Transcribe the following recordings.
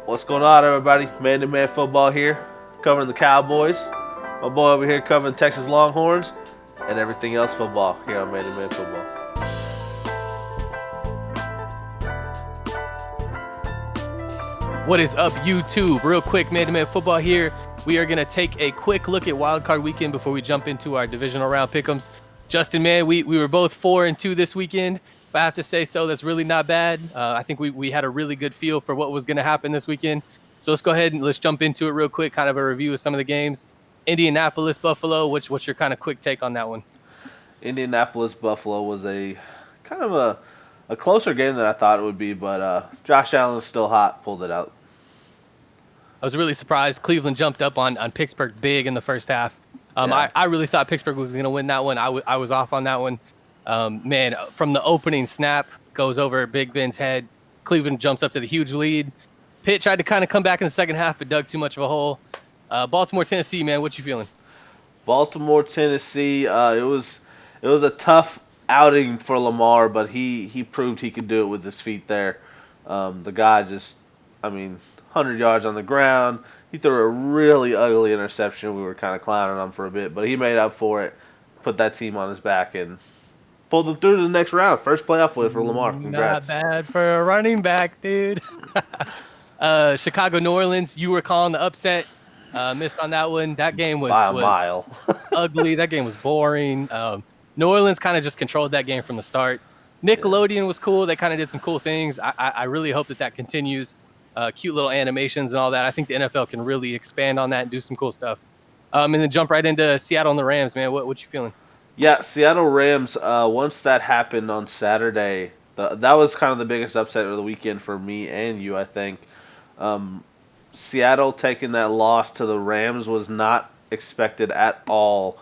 What's going on, everybody? ManToManFootball here, covering the Cowboys. My boy over here covering Texas Longhorns and everything else football here on ManToManFootball. What is up, YouTube? Real quick, ManToManFootball here. We are going to take a quick look at Wildcard Weekend before we jump into our Divisional Round pick'ems. Justin, man, we were both 4-2 this weekend. If I have to say so, that's really not bad. I think we had a really good feel for what was going to happen this weekend. So let's go ahead and let's jump into it real quick, kind of a review of some of the games. Indianapolis, Buffalo, what's your kind of quick take on that one? Indianapolis Buffalo was a kind of a closer game than I thought it would be, but Josh Allen is still hot, pulled it out. I was really surprised. Cleveland jumped up on Pittsburgh big in the first half. Yeah. I really thought Pittsburgh was going to win that one. I was off on that one. Man, from the opening snap, goes over Big Ben's head. Cleveland jumps up to the huge lead. Pitt tried to kind of come back in the second half, but dug too much of a hole. Baltimore, Tennessee, man, what you feeling? Baltimore, Tennessee. It was a tough outing for Lamar, but he proved he could do it with his feet there. The guy just, 100 yards on the ground. He threw a really ugly interception. We were kind of clowning him for a bit, but he made up for it, put that team on his back, and pulled them through to the next round. First playoff win for Lamar. Congrats. Not bad for a running back, dude. Chicago, New Orleans, you were calling the upset. Missed on that one. That game was By a mile. ugly. That game was boring. New Orleans kind of just controlled that game from the start. Nickelodeon was cool. They kind of did some cool things. I really hope that continues. Cute little animations and all that. I think the NFL can really expand on that and do some cool stuff. And then jump right into Seattle and the Rams, man. What you feeling? Yeah, Seattle Rams, once that happened on Saturday, that was kind of the biggest upset of the weekend for me and you, I think. Seattle taking that loss to the Rams was not expected at all.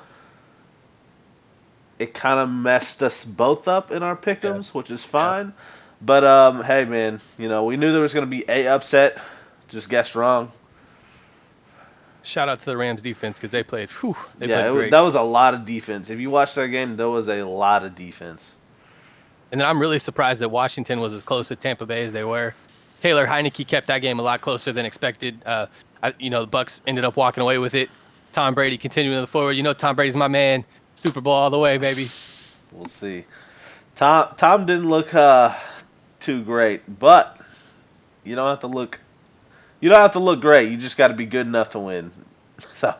It kind of messed us both up in our pick'ems, which is fine. Yeah. But, hey, man, we knew there was going to be a upset. Just guessed wrong. Shout out to the Rams defense because they played great. That was a lot of defense. If you watch that game, there was a lot of defense. And then I'm really surprised that Washington was as close to Tampa Bay as they were. Taylor Heineke kept that game a lot closer than expected. The Bucs ended up walking away with it. Tom Brady continuing to forward. Tom Brady's my man. Super Bowl all the way, baby. We'll see. Tom didn't look too great, but you don't have to look. You don't have to look great. You just got to be good enough to win. So,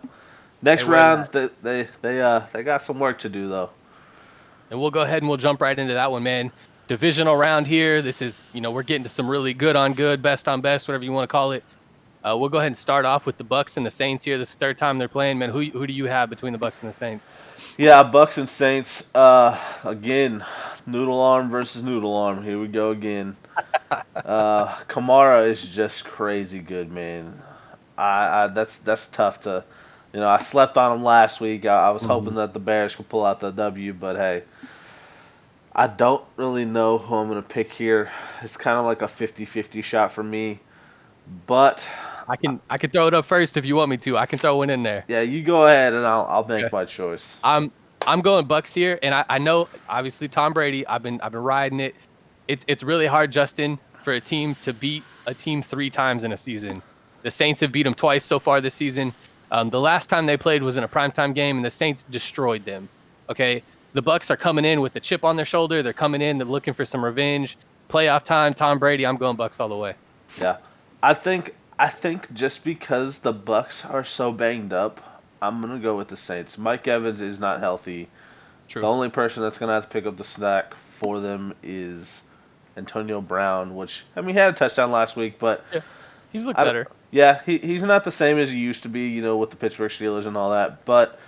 next round, they got some work to do though. And we'll go ahead and we'll jump right into that one, man. Divisional round here. This is, we're getting to some really good on good, best on best, whatever you want to call it. We'll go ahead and start off with the Bucs and the Saints here. This is the third time they're playing, man. Who do you have between the Bucs and the Saints? Yeah, Bucs and Saints. Again, noodle arm versus noodle arm. Here we go again. Kamara is just crazy good, man. That's tough to, I slept on him last week. I was hoping that the Bears could pull out the W, but hey, I don't really know who I'm going to pick here. It's kind of like a 50-50 shot for me, but I can throw it up first if you want me to. I can throw one in there. Yeah, you go ahead and I'll make my choice. I'm going Bucs here, and I know obviously Tom Brady. I've been riding it. It's really hard, Justin, for a team to beat a team 3 times in a season. The Saints have beat them twice so far this season. The last time they played was in a primetime game, and the Saints destroyed them. Okay, the Bucs are coming in with the chip on their shoulder. They're coming in. They're looking for some revenge. Playoff time. Tom Brady. I'm going Bucs all the way. Yeah, I think just because the Bucs are so banged up, I'm gonna go with the Saints. Mike Evans is not healthy. True. The only person that's gonna have to pick up the slack for them is Antonio Brown, which he had a touchdown last week, but yeah, he's looked better. Yeah, he's not the same as he used to be, with the Pittsburgh Steelers and all that. But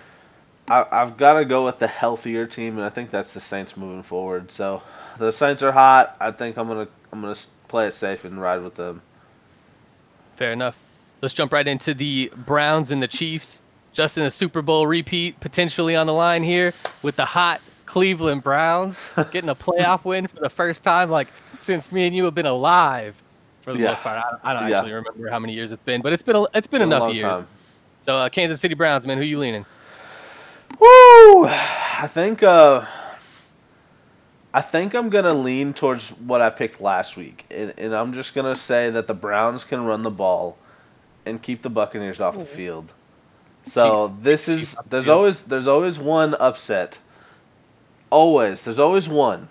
I've got to go with the healthier team, and I think that's the Saints moving forward. So the Saints are hot. I think I'm gonna play it safe and ride with them. Fair enough. Let's jump right into the Browns and the Chiefs. Just in a Super Bowl repeat, potentially on the line here with the hot Cleveland Browns getting a playoff win for the first time, since me and you have been alive for the most part. I don't actually remember how many years it's been, but it's been enough years. Time. So Kansas City Browns, man, who you leaning? Woo! I think I think I'm gonna lean towards what I picked last week, and I'm just gonna say that the Browns can run the ball and keep the Buccaneers off the field. Chiefs. So Take this the Chiefs is off the field. there's always one upset. Always. There's always one.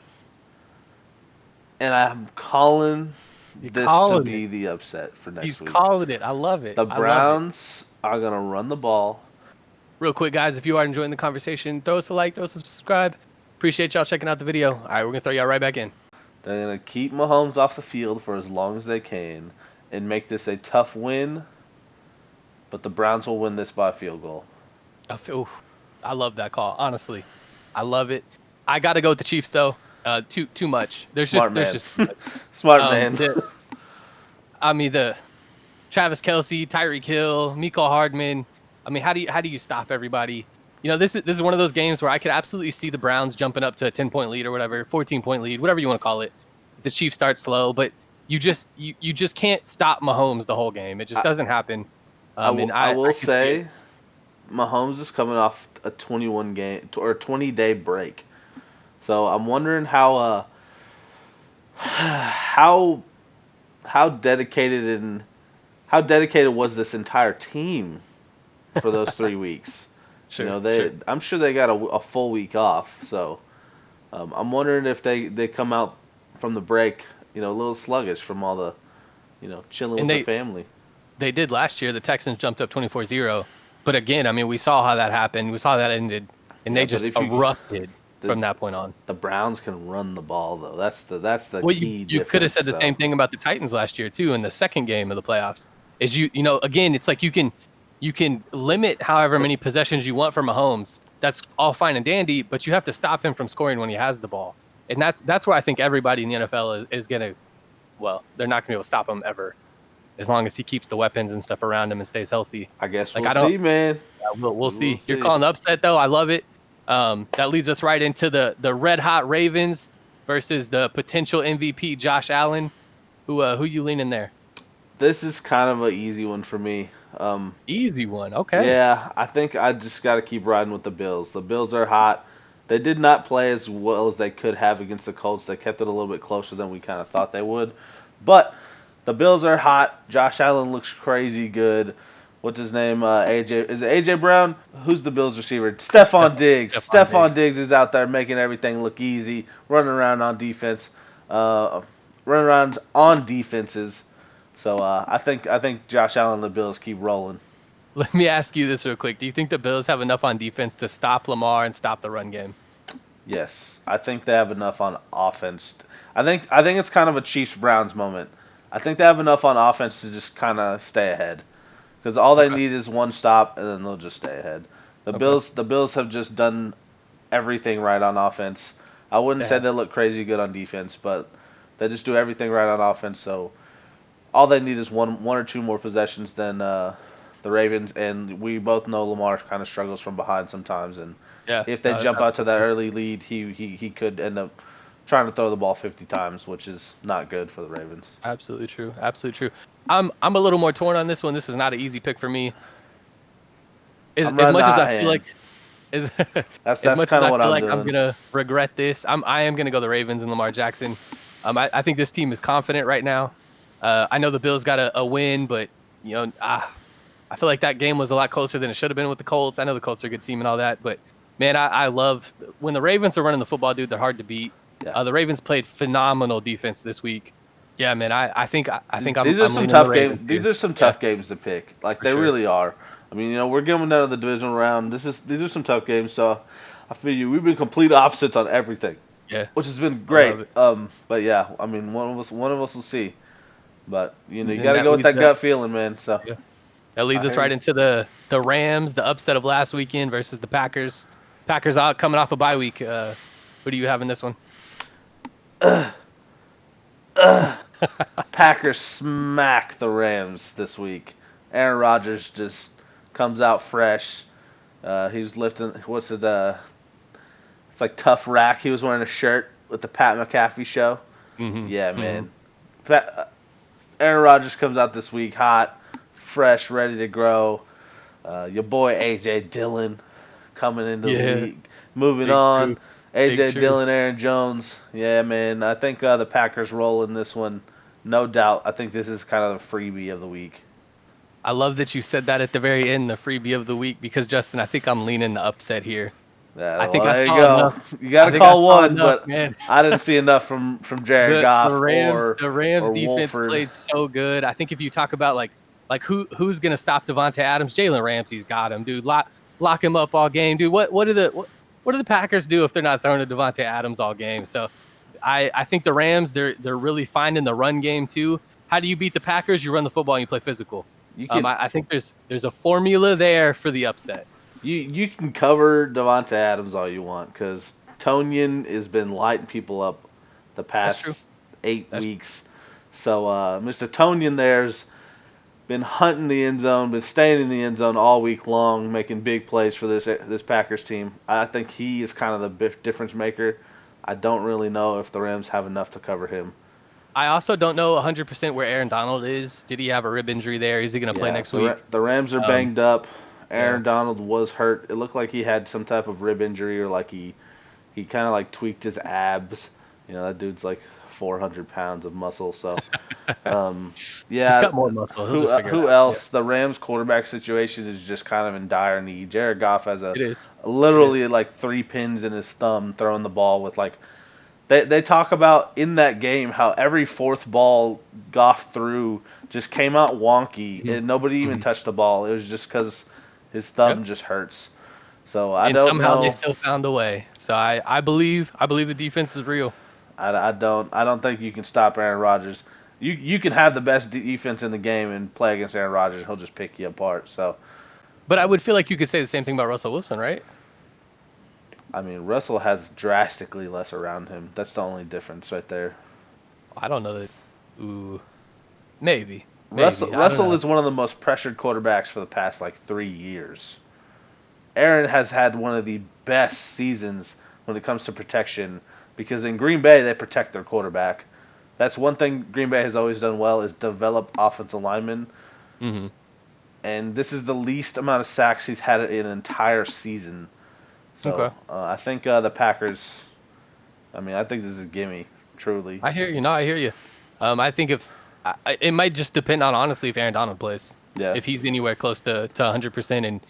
And I'm calling You're this to calling it. be the upset for He's next week. calling it. I love it. The I love it. Browns are gonna run the ball. Real quick, guys, if you are enjoying the conversation, throw us a like, throw us a subscribe. Appreciate y'all checking out the video. All right, we're going to throw y'all right back in. They're gonna keep Mahomes off the field for as long as they can and make this a tough win. But the Browns will win this by a field goal. I love that call, honestly. I love it. I got to go with the Chiefs, though. Too much. Smart man. There's just too much. Smart man. The Travis Kelce, Tyreek Hill, Mecole Hardman. I mean, how do you stop everybody? You know, this is one of those games where I could absolutely see the Browns jumping up to a 10-point lead or whatever, 14-point lead, whatever you want to call it. The Chiefs start slow, but you just can't stop Mahomes the whole game. It just doesn't happen. I will could see it. say, Mahomes is coming off a 21 game or 20-day break, so I'm wondering how dedicated was this entire team for those 3 weeks. Sure, You know, sure. I'm sure they got a full week off, so I'm wondering if they come out from the break, you know, a little sluggish from all the, you know, chilling And with the family. They did last year. The Texans jumped up 24-0. But again, I mean, we saw how that happened. We saw how that ended, and Yeah, they but just if you- erupted the- from that point on. The Browns can run the ball though. That's the Well, key you could have difference, said the though. same thing about the Titans last year too in the second game of the playoffs. Is you know again, it's like you can limit however many possessions you want for Mahomes. That's all fine and dandy, but you have to stop him from scoring when he has the ball. And that's where I think everybody in the NFL is gonna. Well, they're not gonna be able to stop him ever, as long as he keeps the weapons and stuff around him and stays healthy. I guess Like, we'll see, man. We'll see. You're see. calling the upset though. I love it. That leads us right into the red hot Ravens versus the potential MVP Josh Allen. Who you leaning there? This is kind of an easy one for me. Easy one. Okay. Yeah, I think I just got to keep riding with the Bills. The Bills are hot. They did not play as well as they could have against the Colts. They kept it a little bit closer than we kind of thought they would. But the Bills are hot. Josh Allen looks crazy good. What's his name? AJ. Is it AJ Brown? Who's the Bills receiver? Stephon Diggs. Stephon Diggs is out there making everything look easy, running around on defense, running around on defenses. So I think Josh Allen and the Bills keep rolling. Let me ask you this real quick. Do you think the Bills have enough on defense to stop Lamar and stop the run game? Yes, I think they have enough on offense. I think it's kind of a Chiefs Browns moment. I think they have enough on offense to just kind of stay ahead, because all they need is one stop and then they'll just stay ahead. The Bills have just done everything right on offense. I wouldn't say they look crazy good on defense, but they just do everything right on offense. So all they need is one or two more possessions than the Ravens, and we both know Lamar kind of struggles from behind sometimes, and if they jump out to that early lead, he could end up trying to throw the ball 50 times, which is not good for the Ravens. Absolutely true. Absolutely true. I'm a little more torn on this one. This is not an easy pick for me. As much as I feel like that's kind of what I'm doing. I'm gonna regret this. I am gonna go the Ravens and Lamar Jackson. I think this team is confident right now. I know the Bills got a win, but you know, I feel like that game was a lot closer than it should have been with the Colts. I know the Colts are a good team and all that, but man, I love when the Ravens are running the football, dude. They're hard to beat. Yeah. The Ravens played phenomenal defense this week. Yeah, man. I think these are some tough games. These are some tough games to pick. Like they really are. I mean, you know, we're going down to the divisional round. These are some tough games. So I feel you. We've been complete opposites on everything. Yeah. Which has been great. But yeah, I mean, one of us will see. But you know, you got to go with that gut feeling, man. So yeah. That leads us right into the Rams, the upset of last weekend versus the Packers. Packers out coming off a bye week. Who do you have in this one? Packers smack the Rams this week. Aaron Rodgers just comes out fresh. He's lifting. What's it? It's like Tough Rack. He was wearing a shirt with the Pat McAfee show. Mm-hmm. Yeah, man. Aaron Rodgers comes out this week hot, fresh, ready to grow. Your boy A.J. Dillon coming into the league. Moving on. AJ true. Dillon, Aaron Jones. Yeah, man. I think the Packers roll in this one, no doubt. I think this is kind of the freebie of the week. I love that you said that at the very end, the freebie of the week, because Justin, I think I'm leaning the upset here. Yeah, I well, think I there you saw go. enough. You got I to think I call saw one, enough, but man. I didn't see enough from Jared The Goff Rams, or the Rams defense Wolford. played so good. I think if you talk about like who's gonna stop Devontae Adams, Jalen Ramsey's got him, dude. Lock him up all game, dude. What do the Packers do if they're not throwing to Devontae Adams all game? So I think the Rams they're really finding the run game too. How do you beat the Packers? You run the football and you play physical. You can I think there's a formula there for the upset. you can cover Devonta Adams all you want because Tonyan has been lighting people up the That's true. past eight That's weeks. So Mr. Tonyan there's been hunting the end zone, been staying in the end zone all week long, making big plays for this Packers team. I think he is kind of the difference maker. I don't really know if the Rams have enough to cover him. I also don't know 100% where Aaron Donald is. Did he have a rib injury there? Is he going to play Yeah, next week? the Rams are Um, banged up. yeah. Aaron Donald was hurt. It looked like he had some type of rib injury or like he kind of like tweaked his abs. You know, that dude's like 400 pounds of muscle. So, He's yeah. got more muscle. He'll Who just figure it who out. Yeah, else? The Rams quarterback situation is just kind of in dire need. Jared Goff has it is. It is. literally like 3 pins in his thumb throwing the ball with like they talk about in that game how every fourth ball Goff threw just came out wonky Mhm. and nobody even Mhm. touched the ball. It was just because his thumb Yep. just hurts. So I And don't somehow they know. still found a way. So I believe the defense is real. I don't think you can stop Aaron Rodgers. You can have the best defense in the game and play against Aaron Rodgers. He'll just pick you apart. So But I would feel like you could say the same thing about Russell Wilson, right? I mean, Russell has drastically less around him. That's the only difference right there. I don't know that. Ooh, maybe, Russell maybe. I don't Russell know. is one of the most pressured quarterbacks for the past like 3 years. Aaron has had one of the best seasons when it comes to protection because in Green Bay they protect their quarterback. That's one thing Green Bay has always done well is develop offensive linemen, Hmm. and this is the least amount of sacks he's had in an entire season. So Okay. I think the Packers. I mean, I think this is a gimme, truly. I hear you. No, I hear you. I think if it might just depend on honestly if Aaron Donald plays, Yeah, if he's anywhere close to 100% and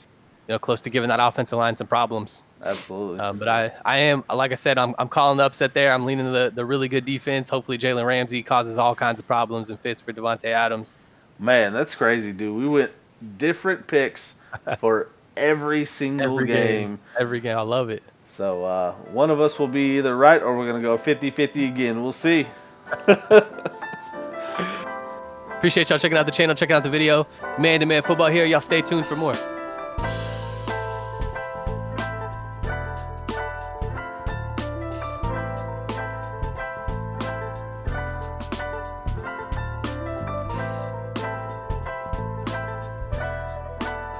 close to giving that offensive line some problems. absolutely. But I am like I said, I'm calling the upset there. I'm leaning the really good defense. Hopefully Jalen Ramsey causes all kinds of problems and fits for Devontae Adams. Man, that's crazy, dude. We went different picks for every single game. Every game. I love it. So one of us will be either right or we're going to go 50-50 again. We'll see. Appreciate y'all checking out the channel, checking out the video. Man to Man Football here. Y'all stay tuned for more.